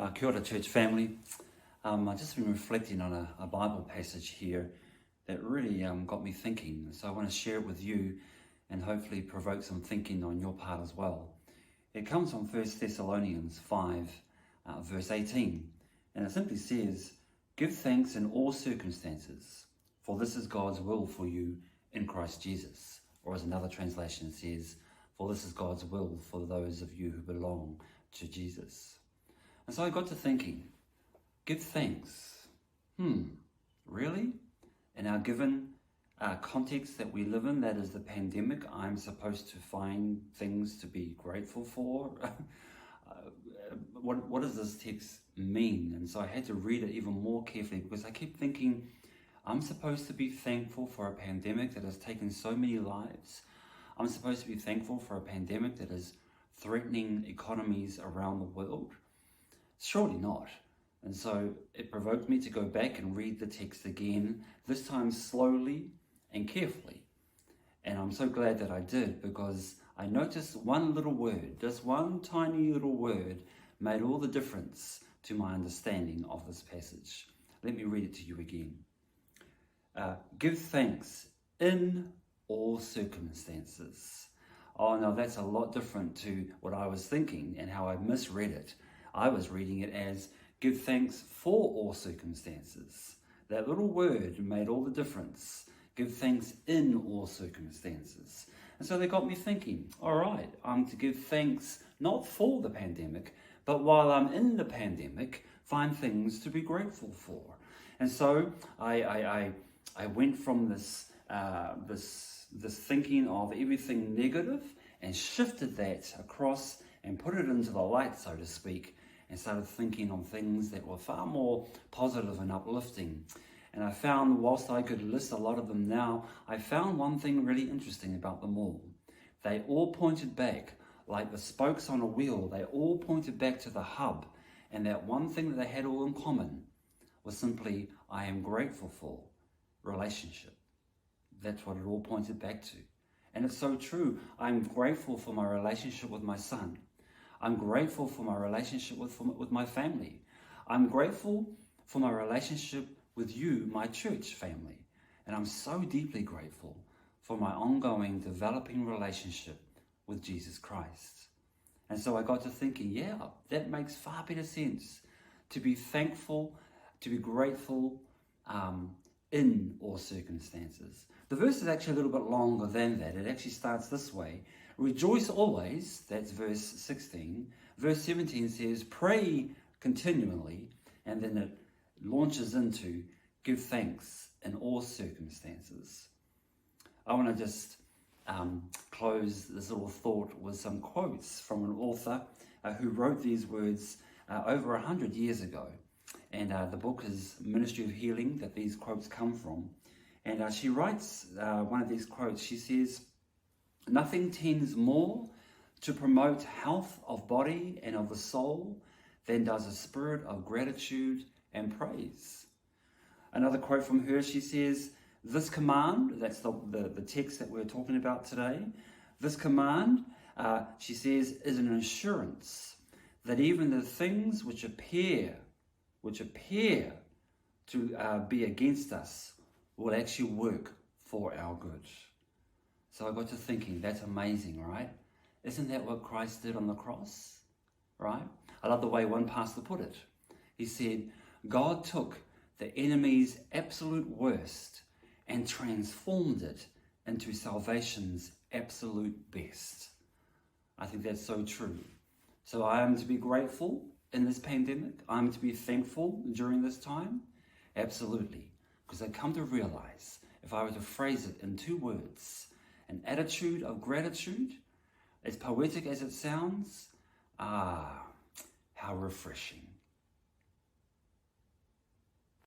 Kia ora, church family. I've just been reflecting on a Bible passage here that really got me thinking. So I want to share it with you and hopefully provoke some thinking on your part as well. It comes from 1 Thessalonians 5, verse 18. And it simply says, "Give thanks in all circumstances, for this is God's will for you in Christ Jesus." Or as another translation says, "For this is God's will for those of you who belong to Jesus." And so I got to thinking, give thanks. Really? In our given context that we live in, that is the pandemic, I'm supposed to find things to be grateful for? What does this text mean? And so I had to read it even more carefully because I kept thinking, I'm supposed to be thankful for a pandemic that has taken so many lives. I'm supposed to be thankful for a pandemic that is threatening economies around the world. Surely not. And so it provoked me to go back and read the text again, this time slowly and carefully. And I'm so glad that I did, because I noticed one little word, just one tiny little word, made all the difference to my understanding of this passage. Let me read it to you again. Give thanks in all circumstances. Oh, now that's a lot different to what I was thinking and how I misread it. I was reading it as give thanks for all circumstances. That little word made all the difference. Give thanks in all circumstances. And so they got me thinking, all right, I'm to give thanks not for the pandemic, but while I'm in the pandemic, find things to be grateful for. And so I went from this thinking of everything negative and shifted that across and put it into the light, so to speak, and started thinking on things that were far more positive and uplifting. And I found, whilst I could list a lot of them now, I found one thing really interesting about them all. They all pointed back, like the spokes on a wheel, they all pointed back to the hub. And that one thing that they had all in common was simply, I am grateful for relationship. That's what it all pointed back to. And it's so true. I'm grateful for my relationship with my son. I'm grateful for my relationship with my family. I'm grateful for my relationship with you, my church family. And I'm so deeply grateful for my ongoing developing relationship with Jesus Christ. And so I got to thinking, yeah, that makes far better sense. To be thankful, to be grateful in all circumstances. The verse is actually a little bit longer than that. It actually starts this way. Rejoice always, that's verse 16. Verse 17 says, pray continually, and then it launches into give thanks in all circumstances. I want to just close this little thought with some quotes from an author who wrote these words over 100 years ago. And the book is Ministry of Healing that these quotes come from. And she writes one of these quotes. She says, "Nothing tends more to promote health of body and of the soul than does a spirit of gratitude and praise." Another quote from her, she says, "This command," that's the text that we're talking about today, "this command," she says, "is an assurance that even the things which appear to be against us will actually work for our good." So I got to thinking, that's amazing, right? Isn't that what Christ did on the cross, right? I love the way one pastor put it. He said, God took the enemy's absolute worst and transformed it into salvation's absolute best. I think that's so true. So I am to be grateful in this pandemic. I'm to be thankful during this time. Absolutely. Because I come to realize, if I were to phrase it in two words, an attitude of gratitude, as poetic as it sounds, how refreshing.